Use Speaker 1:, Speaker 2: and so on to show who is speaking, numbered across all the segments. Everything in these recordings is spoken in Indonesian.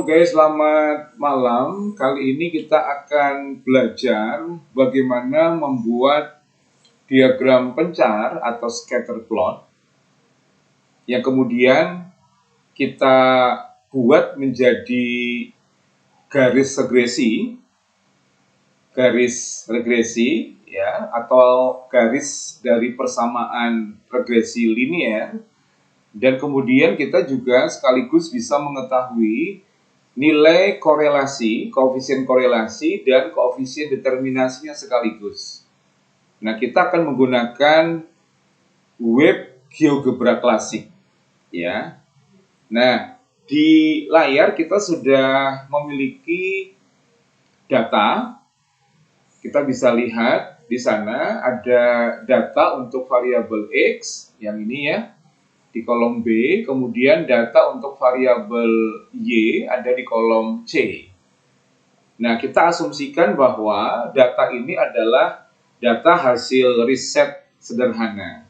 Speaker 1: Guys, selamat malam. Kali ini kita akan belajar bagaimana membuat diagram pencar atau scatter plot yang kemudian kita buat menjadi garis regresi ya, atau garis dari persamaan regresi linear, dan kemudian kita juga sekaligus bisa mengetahui nilai korelasi, koefisien korelasi, dan koefisien determinasinya sekaligus. Nah, kita akan menggunakan web GeoGebra klasik, ya. Nah, di layar kita sudah memiliki data. Kita bisa lihat di sana ada data untuk variabel X, yang ini ya, di kolom B, kemudian data untuk variabel Y ada di kolom C. Nah, kita asumsikan bahwa data ini adalah data hasil riset sederhana.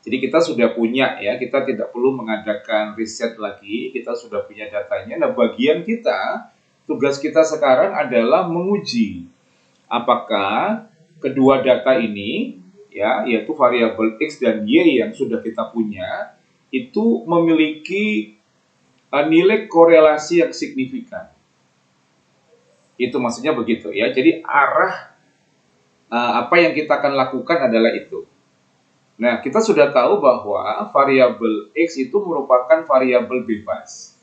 Speaker 1: Jadi kita sudah punya ya, kita tidak perlu mengadakan riset lagi, kita sudah punya datanya. Nah, bagian kita, tugas kita sekarang adalah menguji apakah kedua data ini ya, yaitu variabel X dan Y yang sudah kita punya, itu memiliki nilai korelasi yang signifikan. Itu maksudnya begitu ya. Jadi arah apa yang kita akan lakukan adalah itu. Nah, kita sudah tahu bahwa variabel X itu merupakan variabel bebas,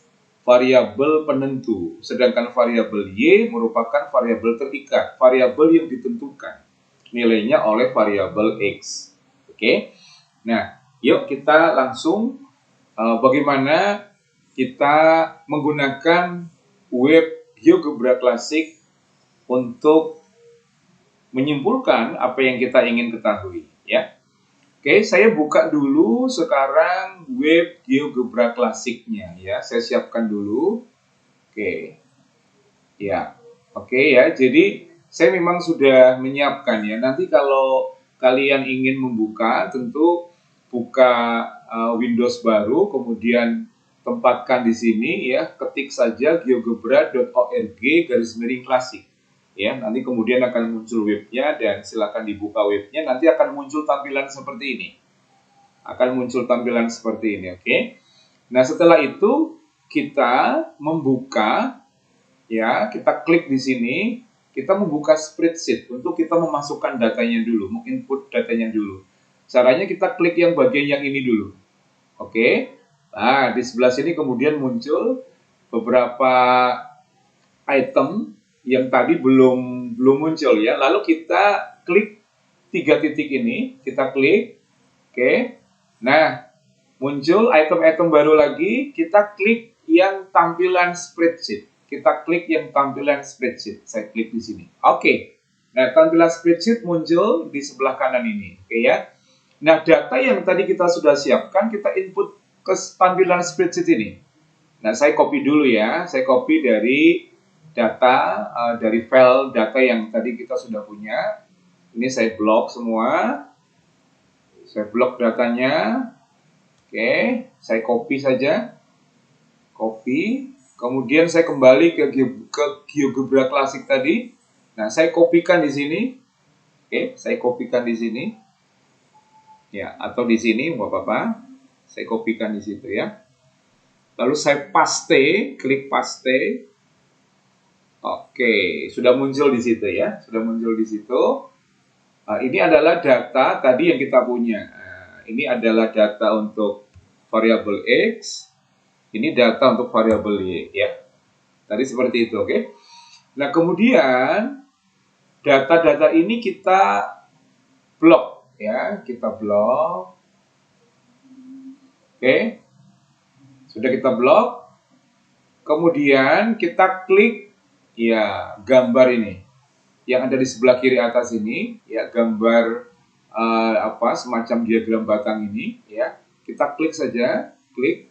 Speaker 1: variabel penentu, sedangkan variabel Y merupakan variabel terikat, variabel yang ditentukan nilainya oleh variabel X. Oke. Nah, yuk kita langsung bagaimana kita menggunakan web GeoGebra klasik untuk menyimpulkan apa yang kita ingin ketahui ya. Oke, saya buka dulu sekarang web GeoGebra klasiknya ya. Saya siapkan dulu. Oke. Ya. Oke ya. Jadi saya memang sudah menyiapkan ya. Nanti kalau kalian ingin membuka, tentu buka Windows baru, kemudian tempatkan di sini ya, ketik saja geogebra.org/klasik ya. Nanti kemudian akan muncul webnya, dan silakan dibuka webnya. Nanti akan muncul tampilan seperti ini. Oke. Nah, setelah itu kita membuka ya, kita klik di sini, kita membuka spreadsheet untuk kita memasukkan datanya dulu, menginput datanya dulu. Caranya kita klik yang bagian yang ini dulu. Oke. Nah, di sebelah sini kemudian muncul beberapa item yang tadi belum muncul ya. Lalu kita klik 3 titik ini, kita klik. Oke. Nah, muncul item-item baru lagi, kita klik yang tampilan spreadsheet. Saya klik di sini. Oke. Nah, tampilan spreadsheet muncul di sebelah kanan ini. Oke ya. Nah, data yang tadi kita sudah siapkan, kita input ke tampilan spreadsheet ini. Nah, saya copy dulu ya. Saya copy dari data, dari file data yang tadi kita sudah punya. Ini saya blok semua. Saya blok datanya. Oke, saya copy saja. Copy. Kemudian saya kembali ke GeoGebra klasik tadi. Nah, saya kopikan di sini. Oke, saya kopikan di sini. Ya, atau di sini, nggak apa-apa. Saya kopikan di situ ya. Lalu saya paste, klik paste. Oke, sudah muncul di situ ya. Ini adalah data tadi yang kita punya. Ini adalah data untuk variabel X. Ini data untuk variabel Y ya. Tadi seperti itu, oke. Nah, kemudian data-data ini kita blok ya, kita blok. Oke. Sudah kita blok. Kemudian kita klik ya gambar ini yang ada di sebelah kiri atas ini ya, gambar semacam diagram batang ini ya. Kita klik saja, klik.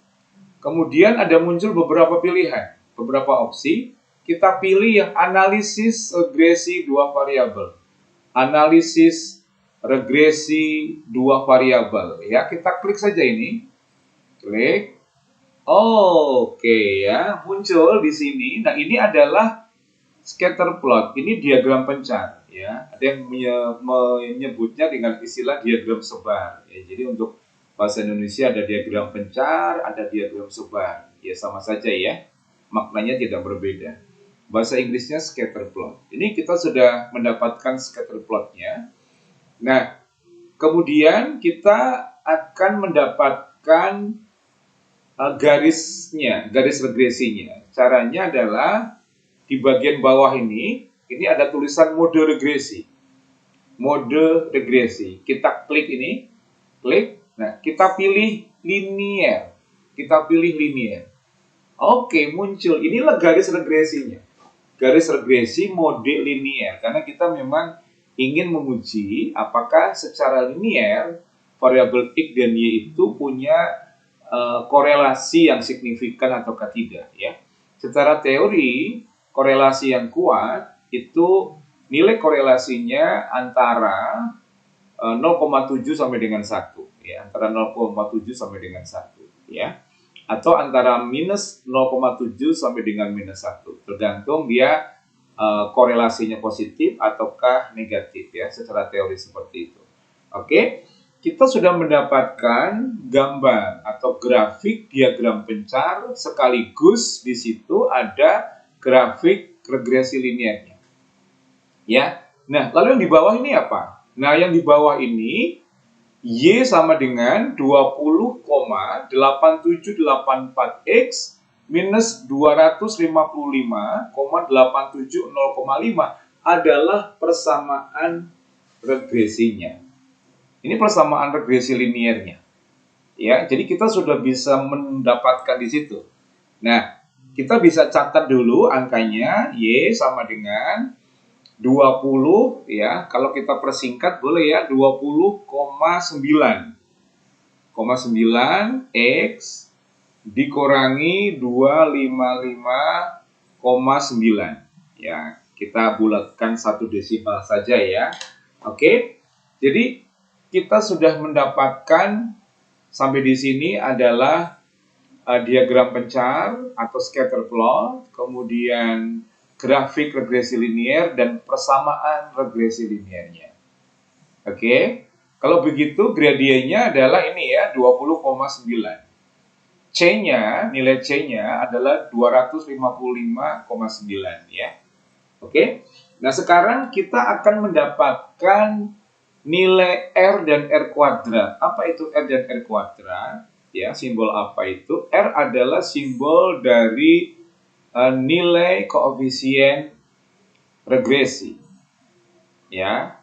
Speaker 1: Kemudian ada muncul beberapa pilihan, beberapa opsi. Kita pilih yang analisis regresi dua variabel. Analisis regresi dua variabel ya. Kita klik saja ini. Klik. Oke ya, muncul di sini. Nah, ini adalah scatter plot. Ini diagram pencar ya. Ada yang menyebutnya dengan istilah diagram sebar. Ya, jadi untuk bahasa Indonesia ada diagram pencar, ada diagram sebar. Ya sama saja ya. Maknanya tidak berbeda. Bahasa Inggrisnya scatter plot. Ini kita sudah mendapatkan scatter plotnya. Nah, kemudian kita akan mendapatkan garis regresinya. Caranya adalah di bagian bawah ini ada tulisan mode regresi. Mode regresi. Kita klik ini, klik. Nah, kita pilih linear. Kita pilih linear. Oke, muncul. Inilah garis regresinya. Garis regresi mode linear. Karena kita memang ingin menguji apakah secara linear variabel X dan Y itu punya korelasi yang signifikan ataukah tidak ya. Secara teori korelasi yang kuat itu nilai korelasinya antara 0,7 sampai dengan 1 ya, antara 0,7 sampai dengan 1 ya. Atau antara minus 0,7 sampai dengan minus 1. Tergantung dia korelasinya positif ataukah negatif ya, secara teori seperti itu. Oke. Kita sudah mendapatkan gambar atau grafik diagram pencar sekaligus di situ ada grafik regresi linearnya. Ya. Nah, lalu yang di bawah ini apa? Nah, yang di bawah ini Y sama dengan 20,8784X minus 255,870,5 adalah persamaan regresinya. Ini persamaan regresi linearnya. Ya, jadi kita sudah bisa mendapatkan di situ. Nah, kita bisa catat dulu angkanya Y sama dengan 20 ya. Kalau kita persingkat boleh ya 20,9 X dikurangi 255,9 ya. Kita bulatkan satu desimal saja ya. Oke. Jadi kita sudah mendapatkan sampai di sini adalah diagram pencar atau scatter plot, kemudian grafik regresi linear dan persamaan regresi linearnya. Oke. Kalau begitu gradiennya adalah ini ya 20,9. C-nya, nilai C-nya adalah 255,9 ya. Oke. Nah, sekarang kita akan mendapatkan nilai R dan R kuadrat. Apa itu R dan R kuadrat? Ya, simbol apa itu? R adalah simbol dari nilai koefisien regresi. Ya.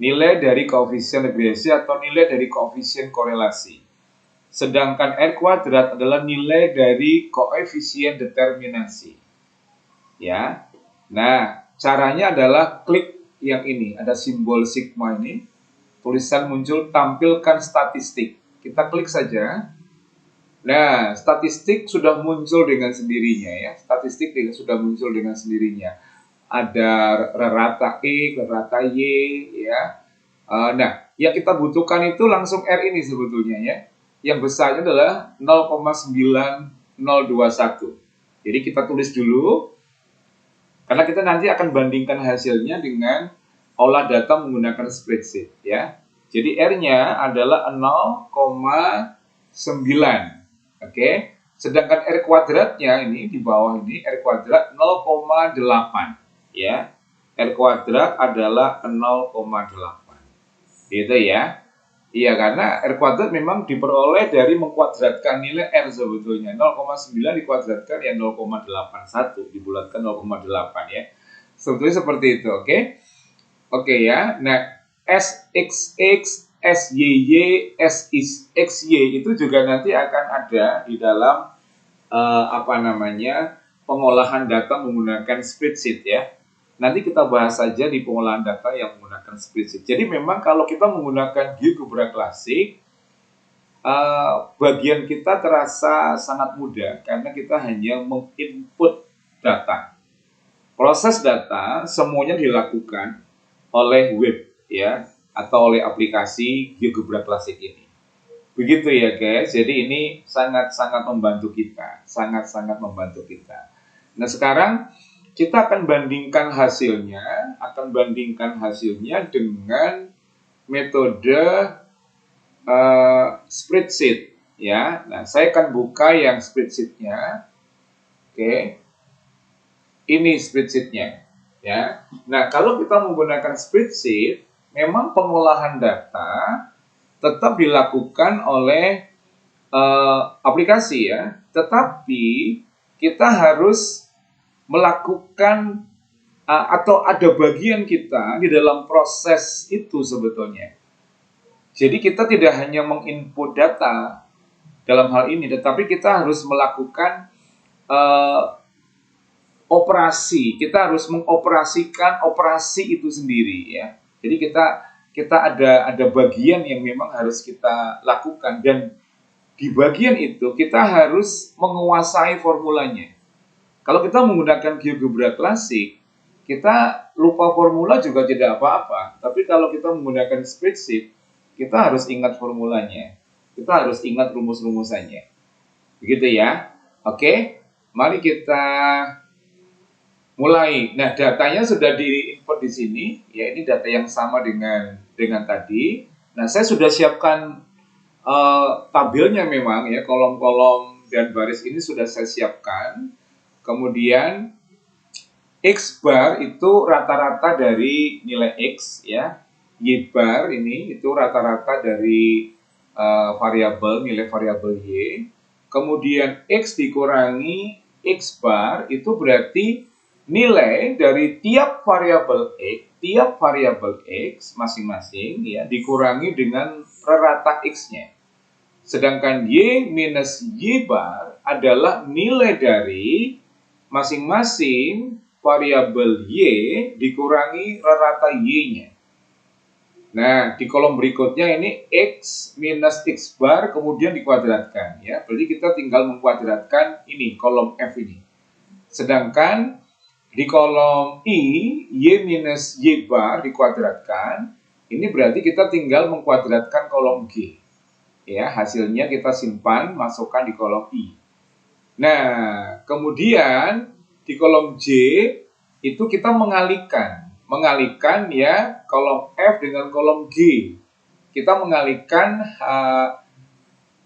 Speaker 1: Nilai dari koefisien regresi atau nilai dari koefisien korelasi. Sedangkan R kuadrat adalah nilai dari koefisien determinasi. Ya. Nah, caranya adalah klik yang ini, ada simbol sigma ini. Tulisan muncul tampilkan statistik. Kita klik saja. Nah, statistik sudah muncul dengan sendirinya ya. Statistik sudah muncul dengan sendirinya. Ada rata X, rata Y ya. Nah, yang kita butuhkan itu langsung R ini sebetulnya ya. Yang besarnya adalah 0,9021. Jadi kita tulis dulu. Karena kita nanti akan bandingkan hasilnya dengan olah data menggunakan spreadsheet ya. Jadi R-nya adalah 0,9. Oke. Sedangkan R kuadratnya ini di bawah ini R kuadrat 0,8 ya. R kuadrat adalah 0,8. Gitu ya. Iya, karena R kuadrat memang diperoleh dari mengkuadratkan nilai R sebetulnya. 0,9 dikuadratkan ya 0,81, dibulatkan 0,8 ya. Sebetulnya seperti itu, oke? Oke ya. Nah, SXX, SYY, SXY itu juga nanti akan ada di dalam pengolahan data menggunakan spreadsheet ya. Nanti kita bahas saja di pengolahan data yang menggunakan spreadsheet. Jadi memang kalau kita menggunakan GeoGebra Classic, bagian kita terasa sangat mudah karena kita hanya menginput data. Proses data semuanya dilakukan oleh web ya atau oleh aplikasi GeoGebra Classic ini. Begitu ya guys, jadi ini sangat-sangat membantu kita, sangat-sangat membantu kita. Nah sekarang kita akan bandingkan hasilnya dengan metode spreadsheet ya. Nah saya akan buka yang spreadsheetnya, oke, ini spreadsheetnya ya. Nah kalau kita menggunakan spreadsheet, memang pengolahan data tetap dilakukan oleh aplikasi ya, tetapi kita harus melakukan atau ada bagian kita di dalam proses itu sebetulnya. Jadi kita tidak hanya menginput data dalam hal ini, tetapi kita harus melakukan operasi. Kita harus mengoperasikan operasi itu sendiri ya. Jadi kita ada bagian yang memang harus kita lakukan, dan di bagian itu kita harus menguasai formulanya. Kalau kita menggunakan GeoGebra klasik, kita lupa formula juga tidak apa-apa. Tapi kalau kita menggunakan spreadsheet, kita harus ingat formulanya. Kita harus ingat rumus-rumusannya. Begitu ya. Oke, mari kita mulai. Nah, datanya sudah di-input di sini. Ya, ini data yang sama dengan tadi. Nah, saya sudah siapkan tabelnya memang ya, kolom-kolom dan baris ini sudah saya siapkan. Kemudian X bar itu rata-rata dari nilai X ya. Y bar ini itu rata-rata dari nilai variabel Y. Kemudian X dikurangi X bar itu berarti nilai dari tiap variabel X masing-masing ya dikurangi dengan rata X-nya. Sedangkan Y minus Y bar adalah nilai dari masing-masing variabel Y dikurangi rata Y-nya. Nah, di kolom berikutnya ini X minus X bar kemudian dikuadratkan ya. Berarti kita tinggal mengkuadratkan ini kolom F ini. Sedangkan di kolom I, Y minus Y bar dikuadratkan. Ini berarti kita tinggal mengkuadratkan kolom G. Ya, hasilnya kita simpan, masukkan di kolom I. Nah, kemudian di kolom J itu kita mengalihkan ya kolom F dengan kolom G. Kita mengalihkan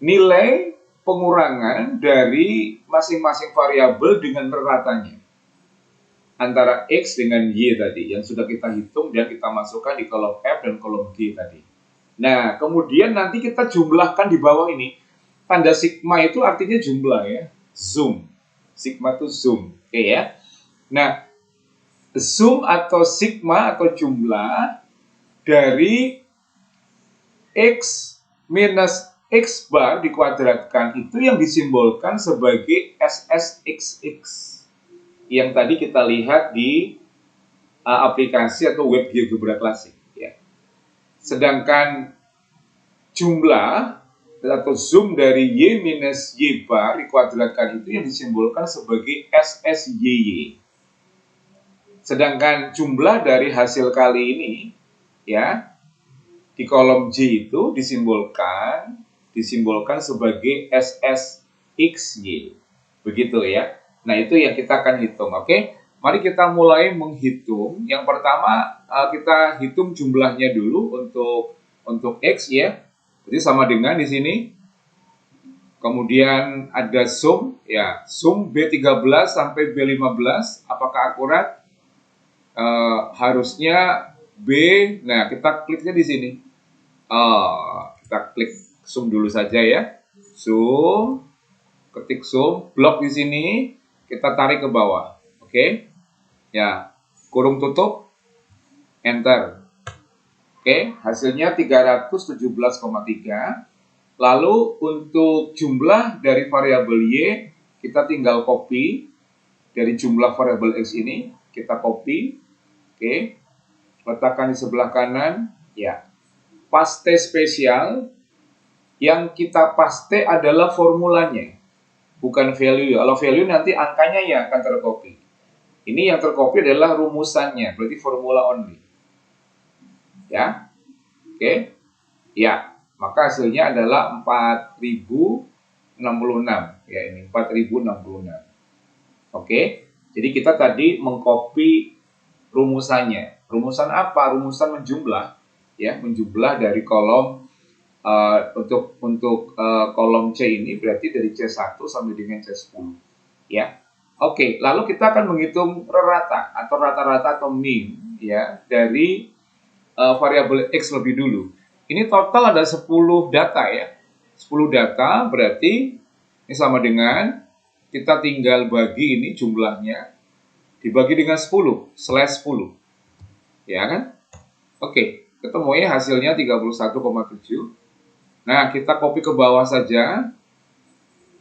Speaker 1: nilai pengurangan dari masing-masing variabel dengan ratanya antara X dengan Y tadi yang sudah kita hitung dan kita masukkan di kolom F dan kolom G tadi. Nah, kemudian nanti kita jumlahkan di bawah ini. Tanda sigma itu artinya jumlah ya. Zoom. Sigma itu zoom. Oke ya. Nah, zoom atau sigma atau jumlah dari X minus X bar dikuadratkan itu yang disimbolkan sebagai SSXX. Yang tadi kita lihat di aplikasi atau web GeoGebra klasik. Sedangkan jumlah atau zoom dari Y minus Y bar dikuadratkan itu yang disimbolkan sebagai SSYY. Sedangkan jumlah dari hasil kali ini ya di kolom J itu disimbolkan sebagai SSXY. Begitu ya. Nah, itu yang kita akan hitung, oke? Mari kita mulai menghitung. Yang pertama kita hitung jumlahnya dulu untuk X ya. Jadi sama dengan di sini. Kemudian ada sum ya, sum B13 sampai B15 apakah akurat? Harusnya B. Nah, kita kliknya di sini. Kita klik sum dulu saja ya. Sum, ketik sum, blok di sini, kita tarik ke bawah. Oke. Ya, kurung tutup, enter. Oke, hasilnya 317,3. Lalu untuk jumlah dari variabel Y, kita tinggal copy dari jumlah variabel X ini, kita copy. Oke. Letakkan di sebelah kanan, ya. Paste spesial, yang kita paste adalah formulanya, bukan value. Kalau value nanti angkanya yang akan tercopy. Ini yang tercopy adalah rumusannya, berarti formula only. Ya, oke, ya. maka hasilnya adalah 4066. Ya, ini 4066. Oke, jadi kita tadi mengcopy rumusannya. Rumusan apa? Rumusan menjumlah, ya, menjumlah dari kolom untuk kolom C ini berarti dari C1 sampai dengan C10, ya. Oke, lalu kita akan menghitung rata atau rata-rata atau mean, ya, dari variabel X lebih dulu. Ini total ada 10 data, ya. 10 data berarti ini sama dengan kita tinggal bagi ini jumlahnya dibagi dengan 10/10. Ya kan? Oke, ketemu ya hasilnya 31,7. Nah, kita copy ke bawah saja.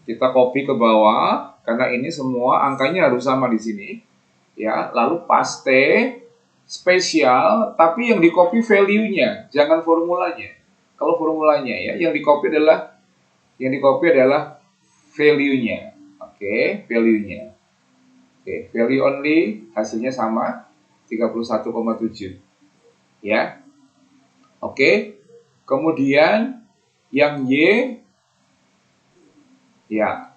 Speaker 1: Kita copy ke bawah karena ini semua angkanya harus sama di sini. Ya, lalu paste spesial, tapi yang di copy value-nya, jangan formulanya. Kalau formulanya ya, yang di copy adalah value-nya. Oke, value-nya. Oke, value only hasilnya sama 31,7. Ya. Oke. Kemudian yang Y ya.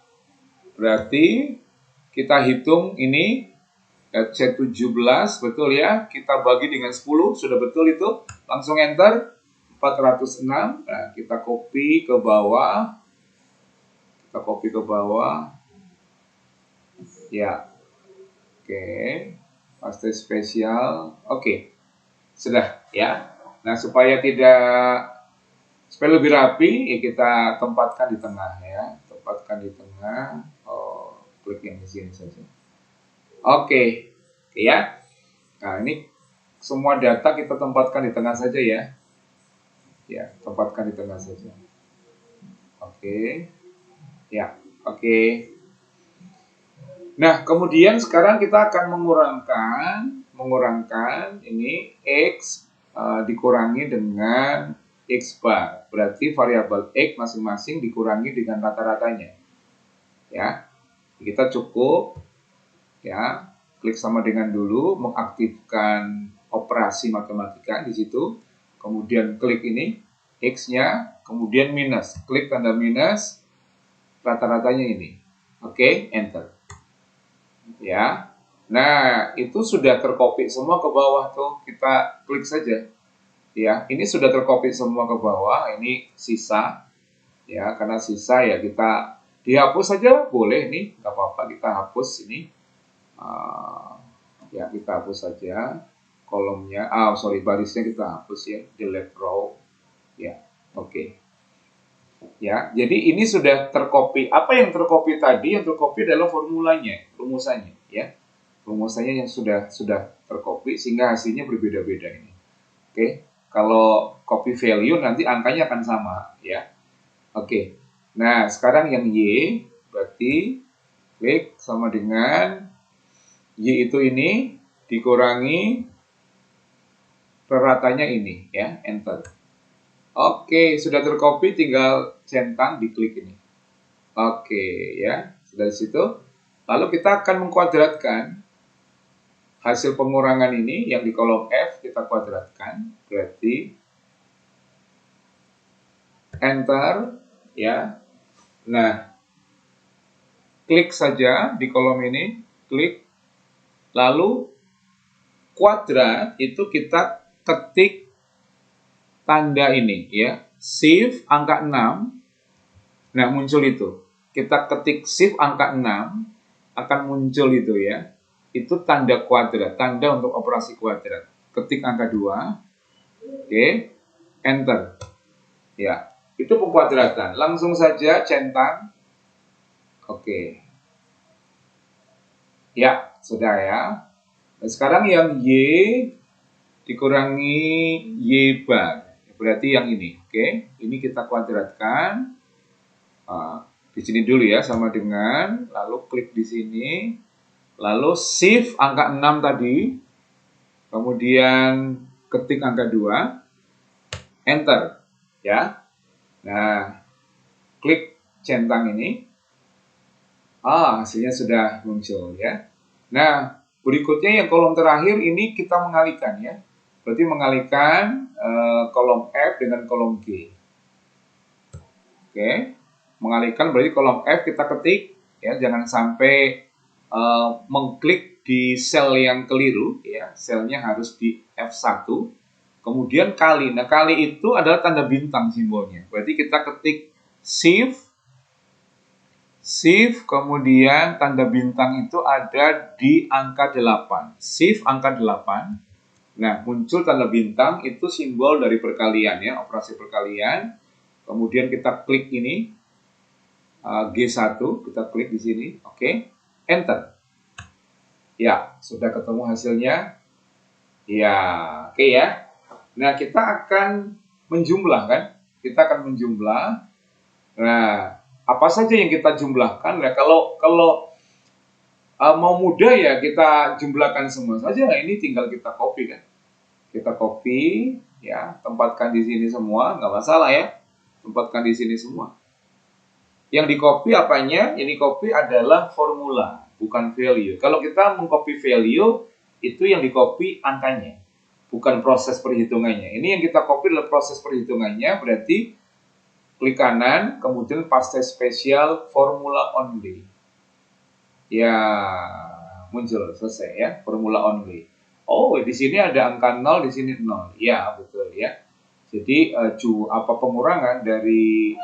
Speaker 1: Berarti kita hitung ini C17 betul ya. Kita bagi dengan 10, sudah betul itu. Langsung enter 406. Nah, kita copy ke bawah. Ya. Oke. Paste spesial. Oke. Sudah ya. Nah, supaya lebih rapi, ya kita tempatkan di tengah ya. Tempatkan di tengah. Oh, klik yang di sini saja. Oke. Ya. Nah, ini semua data kita tempatkan di tengah saja ya. Ya, tempatkan di tengah saja. Oke. Ya, oke. Nah, kemudian sekarang kita akan mengurangkan ini X dikurangi dengan X bar. Berarti variabel X masing-masing dikurangi dengan rata-ratanya. Ya, kita cukup ya, klik sama dengan dulu, mengaktifkan operasi matematika di situ. Kemudian klik ini, X-nya, kemudian minus. Klik tanda minus, rata-ratanya ini. Oke, enter. Ya, nah itu sudah tercopy semua ke bawah tuh, kita klik saja. Ya, ini sudah tercopy semua ke bawah, ini sisa. Ya, karena sisa ya kita dihapus saja boleh nih, nggak apa-apa kita hapus ini. Ya, kita hapus saja kolomnya. Barisnya kita hapus ya, delete row. Ya, oke. Ya, jadi ini sudah tercopy. Apa yang tercopy tadi? Yang tercopy adalah formulanya, rumusannya, ya. Rumusannya yang sudah tercopy sehingga hasilnya berbeda-beda ini. Oke. Kalau copy value nanti angkanya akan sama, ya. Oke. Nah, sekarang yang Y berarti klik sama dengan Y itu ini dikurangi peratanya ini, ya, enter. Oke, sudah tercopy, tinggal centang, diklik ini. Oke, ya, sudah di situ. Lalu kita akan mengkuadratkan hasil pengurangan ini yang di kolom F, kita kuadratkan, berarti enter, ya. Nah, klik saja di kolom ini, klik, lalu kuadrat itu kita ketik tanda ini ya, shift angka 6. Nah, muncul itu. Kita ketik shift angka 6 akan muncul itu ya. Itu tanda kuadrat, tanda untuk operasi kuadrat. Ketik angka 2. Oke, enter. Ya, itu pengkuadratan. Langsung saja centang. Oke. Ya, sudah ya. Nah, sekarang yang Y dikurangi Y bar. Berarti yang ini, oke. Ini kita kuadratkan. Di sini dulu ya, sama dengan, lalu klik di sini, lalu shift angka 6 tadi, kemudian ketik angka 2, enter, ya. Nah, klik centang ini, hasilnya sudah muncul ya. Nah, berikutnya yang kolom terakhir ini kita mengalihkan ya. Berarti mengalihkan kolom F dengan kolom G. Oke, mengalihkan berarti kolom F kita ketik, ya, jangan sampai mengklik di sel yang keliru, ya, selnya harus di F1. Kemudian kali, nah kali itu adalah tanda bintang simbolnya, berarti kita ketik shift, kemudian tanda bintang itu ada di angka 8, shift angka 8. Nah, muncul tanda bintang, itu simbol dari perkalian, ya, operasi perkalian. Kemudian kita klik ini, G1, kita klik di sini, oke, enter. Ya, sudah ketemu hasilnya. Ya, oke ya. Nah, kita akan menjumlah, kan? Kita akan menjumlah. Nah, apa saja yang kita jumlahkan? Nah, kalau mau mudah ya kita jumlahkan semua saja. Nah, ini tinggal kita copy, kan? Kita copy, ya, tempatkan di sini semua, nggak masalah ya. Tempatkan di sini semua. Yang di copy apanya? Yang di copy adalah formula, bukan value. Kalau kita mengcopy value, itu yang di copy angkanya, bukan proses perhitungannya. Ini yang kita copy adalah proses perhitungannya, berarti klik kanan, kemudian paste spesial formula only. Ya, muncul, selesai ya, formula only. Oh, di sini ada angka 0, di sini 0. Ya, betul ya. Jadi, pengurangan dari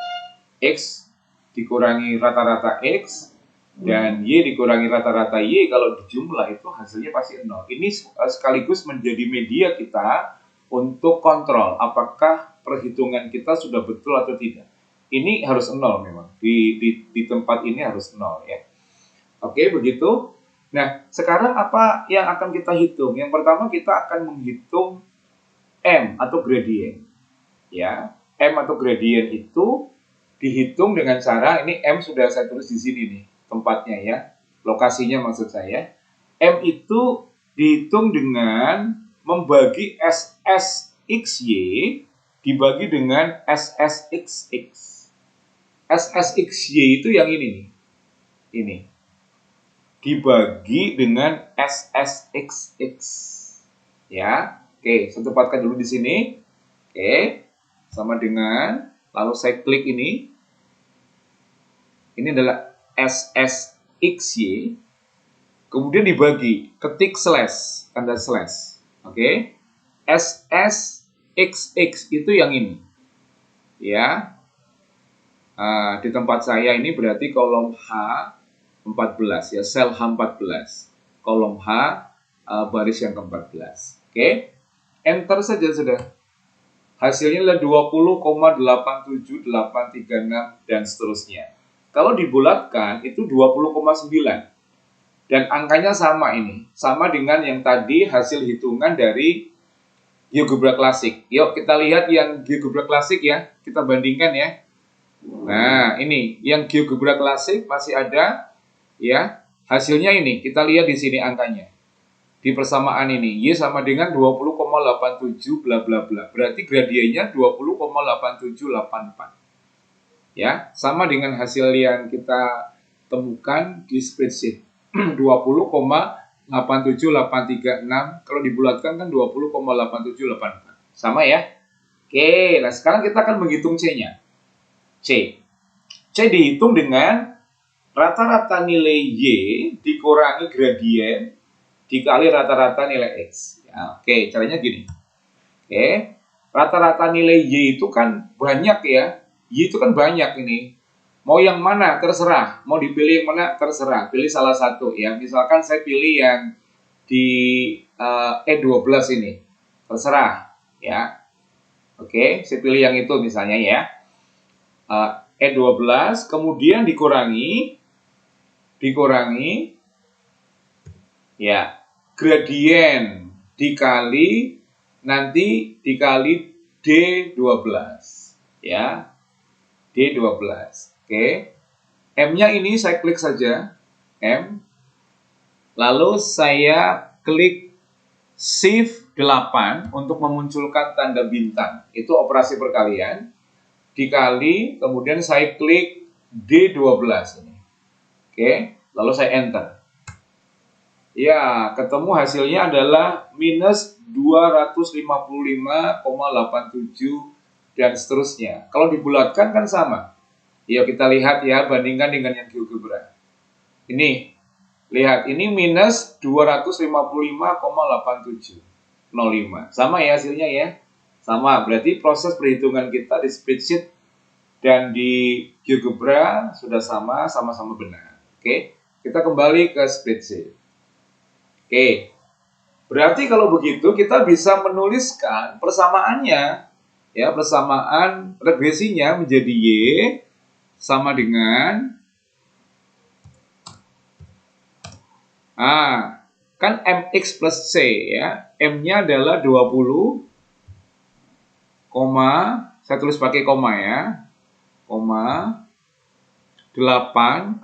Speaker 1: X dikurangi rata-rata X, dan Y dikurangi rata-rata Y, kalau dijumlah itu hasilnya pasti 0. Ini sekaligus menjadi media kita untuk kontrol apakah perhitungan kita sudah betul atau tidak. Ini harus 0 memang. Di tempat ini harus 0 ya. Oke, begitu. Nah, sekarang apa yang akan kita hitung? Yang pertama kita akan menghitung M atau gradient. Ya, M atau gradient itu dihitung dengan cara, ini M sudah saya tulis di sini nih, tempatnya ya, lokasinya maksud saya. M itu dihitung dengan membagi SSXY dibagi dengan SSXX. SSXY itu yang ini nih. Ini. Dibagi dengan SSXX. Ya. Oke, saya tempatkan dulu di sini. Oke. Sama dengan, lalu saya klik ini. Ini adalah SSXY. Kemudian dibagi, ketik slash, tanda slash. Oke. SSXX itu yang ini. Ya. Di tempat saya ini berarti kolom H14 ya, sel H14. Kolom H baris yang ke-14. Oke. Enter saja sudah. Hasilnya adalah 20,87836 dan seterusnya. Kalau dibulatkan itu 20,9. Dan angkanya sama ini. Sama dengan yang tadi hasil hitungan dari GeoGebra Classic. Yuk kita lihat yang GeoGebra Classic ya. Kita bandingkan ya. Nah, ini yang GeoGebra Classic masih ada ya. Hasilnya ini, kita lihat di sini angkanya. Di persamaan ini, Y sama dengan 20,87 bla bla bla. Berarti gradiennya 20,8784. Ya, sama dengan hasil yang kita temukan di spreadsheet. 20,87836, kalau dibulatkan kan 20,8784. Sama ya. Oke, nah sekarang kita akan menghitung C-nya. C dihitung dengan rata-rata nilai Y dikurangi gradien dikali rata-rata nilai X. Ya, oke, caranya gini. Oke, rata-rata nilai Y itu kan banyak ya. Y itu kan banyak ini. Mau yang mana terserah. Mau dipilih yang mana terserah. Pilih salah satu ya. Misalkan saya pilih yang di E12 ini. Terserah ya. Oke, saya pilih yang itu misalnya ya. E12 kemudian dikurangi ya, gradien dikali nanti dikali D12 ya, D12. Oke, M-nya ini saya klik saja M, lalu saya klik Shift 8 untuk memunculkan tanda bintang, itu operasi perkalian, dikali kemudian saya klik D12 ini. Oke, lalu saya enter. Ya, ketemu hasilnya adalah minus 255,87 dan seterusnya. Kalau dibulatkan kan sama. Yuk kita lihat ya, bandingkan dengan yang GeoGebra. Ini, lihat, ini minus 255,8705. Sama ya hasilnya ya. Sama, berarti proses perhitungan kita di spreadsheet dan di GeoGebra sudah sama-sama benar. Oke, kita kembali ke spreadsheet. Oke, berarti kalau begitu kita bisa menuliskan persamaannya. Ya, persamaan regresinya menjadi Y sama dengan kan MX plus C ya. M-nya adalah 20, saya tulis pakai koma ya. 8, 9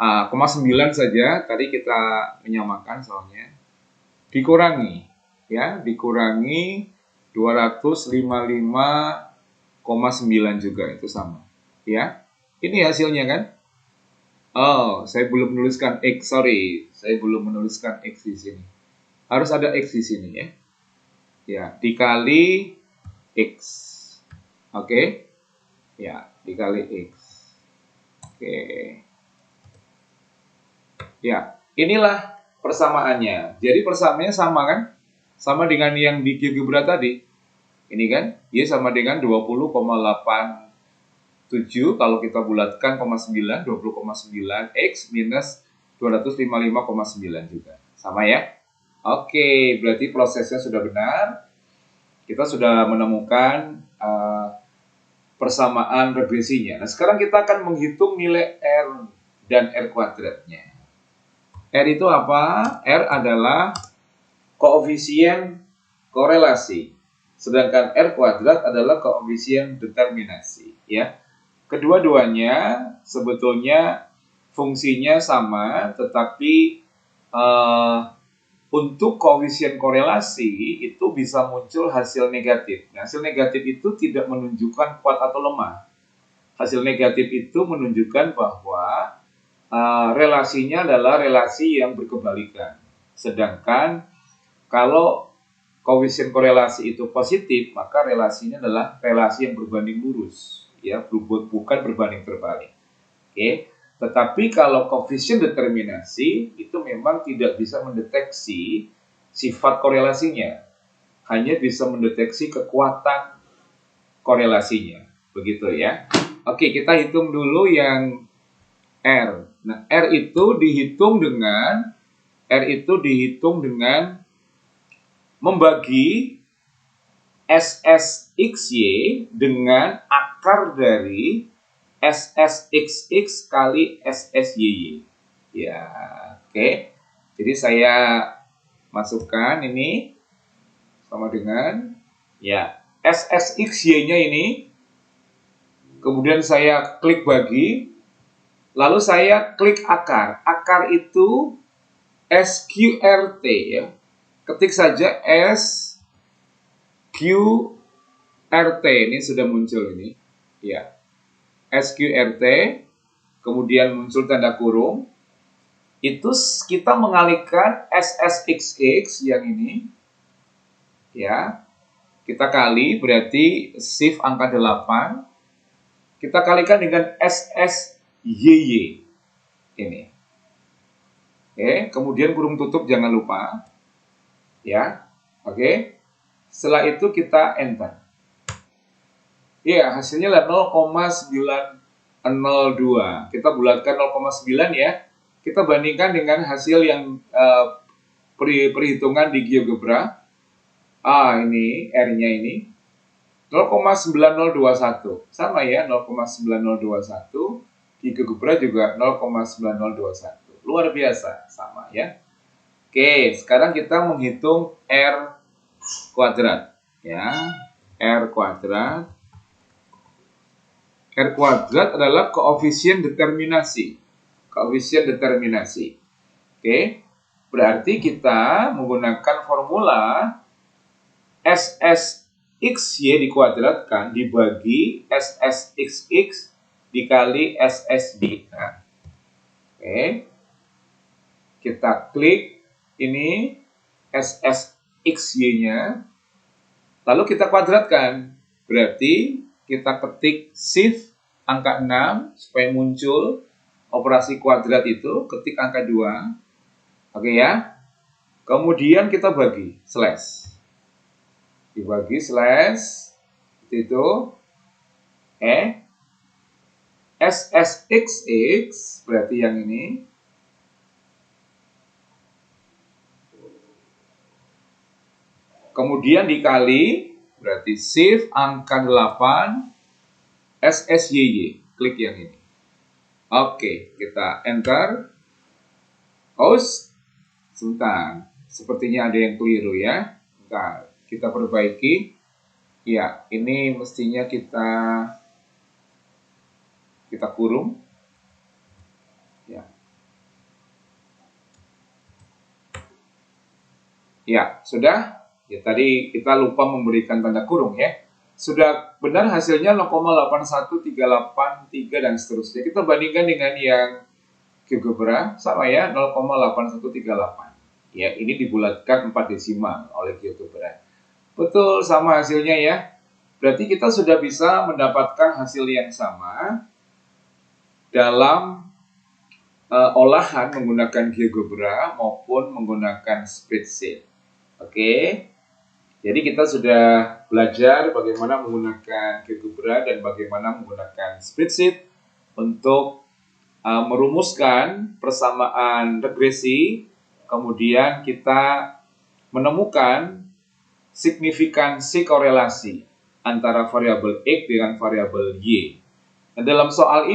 Speaker 1: saja. Tadi kita menyamakan soalnya. Dikurangi ya, dikurangi 255,9 juga itu sama. Ya. Ini hasilnya kan? Oh, saya belum menuliskan X, sorry. Saya belum menuliskan X di sini. Harus ada X di sini ya. Ya, dikali X. Oke. Ya, dikali X. Oke. Ya, inilah persamaannya. Jadi persamaannya sama kan? Sama dengan yang di GeoGebra tadi. Ini kan? Y sama dengan 20,87 kalau kita bulatkan, 9, 20,9 X minus 255,9 juga. Sama ya? Oke, berarti prosesnya sudah benar. Kita sudah menemukan persamaan regresinya. Nah, sekarang kita akan menghitung nilai R dan R kuadratnya. R itu apa? R adalah koefisien korelasi. Sedangkan R kuadrat adalah koefisien determinasi. Ya. Kedua-duanya sebetulnya fungsinya sama, tetapi untuk koefisien korelasi itu bisa muncul hasil negatif. Nah, hasil negatif itu tidak menunjukkan kuat atau lemah. Hasil negatif itu menunjukkan bahwa relasinya adalah relasi yang berkebalikan. Sedangkan kalau koefisien korelasi itu positif, maka relasinya adalah relasi yang berbanding lurus, ya, bukan berbanding terbalik. Oke, tetapi kalau koefisien determinasi itu memang tidak bisa mendeteksi sifat korelasinya, hanya bisa mendeteksi kekuatan korelasinya, begitu ya. Oke, kita hitung dulu yang R. Nah, R itu dihitung dengan membagi SSXY dengan akar dari SSXX kali SSYY. Ya, oke. Jadi saya masukkan ini sama dengan ya SSXY-nya ini. Kemudian saya klik bagi, lalu saya klik akar. Akar itu SQRT ya. Ketik saja SQRT, ini sudah muncul ini. Ya. SQRT, kemudian muncul tanda kurung. Itu kita mengalihkan SSXX yang ini. Ya. Kita kali berarti shift angka 8. Kita kalikan dengan SSYY. Ini. Oke, kemudian kurung tutup jangan lupa. Ya, oke. Setelah itu kita enter. Iya, hasilnya adalah 0,902. Kita bulatkan 0,9 ya. Kita bandingkan dengan hasil yang perhitungan di GeoGebra. Ini R-nya ini 0,9021. Sama ya, 0,9021. Di GeoGebra juga 0,9021. Luar biasa, sama ya. Oke, sekarang kita menghitung R kuadrat. Ya, R kuadrat. R kuadrat adalah koefisien determinasi. Koefisien determinasi. Oke, berarti kita menggunakan formula SSXY dikuadratkan dibagi SSXX dikali SSB. Nah, oke, kita klik ini SSXY-nya, lalu kita kuadratkan. Berarti kita ketik shift angka 6 supaya muncul operasi kuadrat itu, ketik angka 2. Oke ya. Kemudian kita bagi slash. Dibagi slash itu SSXX berarti yang ini. Kemudian dikali berarti shift angka 8 SSYY. Klik yang ini. Oke, kita enter. Oh, sebentar. Sepertinya ada yang keliru ya. Bentar, kita perbaiki. Ya, ini mestinya kita kurung. Ya. Ya, sudah. Ya, tadi kita lupa memberikan tanda kurung ya. Sudah benar hasilnya 0,81383 dan seterusnya. Kita bandingkan dengan yang GeoGebra sama ya 0,8138. Ya, ini dibulatkan 4 desimal oleh GeoGebra. Betul sama hasilnya ya. Berarti kita sudah bisa mendapatkan hasil yang sama dalam olahan menggunakan GeoGebra maupun menggunakan spreadsheet. Oke. Jadi kita sudah belajar bagaimana menggunakan GeoGebra dan bagaimana menggunakan spreadsheet untuk merumuskan persamaan regresi, kemudian kita menemukan signifikansi korelasi antara variabel X dengan variabel Y. Nah, dalam soal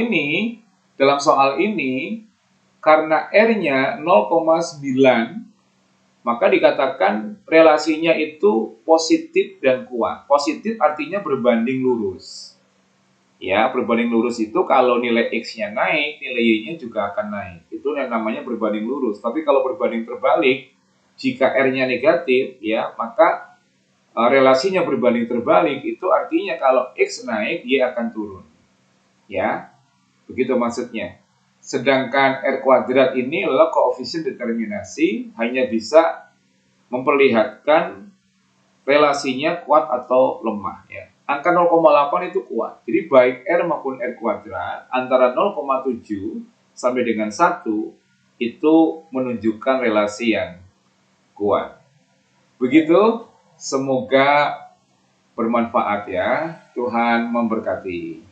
Speaker 1: ini karena R-nya 0,9, maka dikatakan relasinya itu positif dan kuat. Positif artinya berbanding lurus. Ya, berbanding lurus itu kalau nilai X-nya naik, nilai Y-nya juga akan naik. Itu yang namanya berbanding lurus. Tapi kalau berbanding terbalik, jika R-nya negatif, ya, maka relasinya berbanding terbalik, itu artinya kalau X naik, Y akan turun. Ya, begitu maksudnya. Sedangkan R kuadrat ini adalah koefisien determinasi, hanya bisa memperlihatkan relasinya kuat atau lemah ya. Angka 0,8 itu kuat. Jadi baik R maupun R kuadrat antara 0,7 sampai dengan 1 itu menunjukkan relasi yang kuat. Begitu, semoga bermanfaat ya. Tuhan memberkati.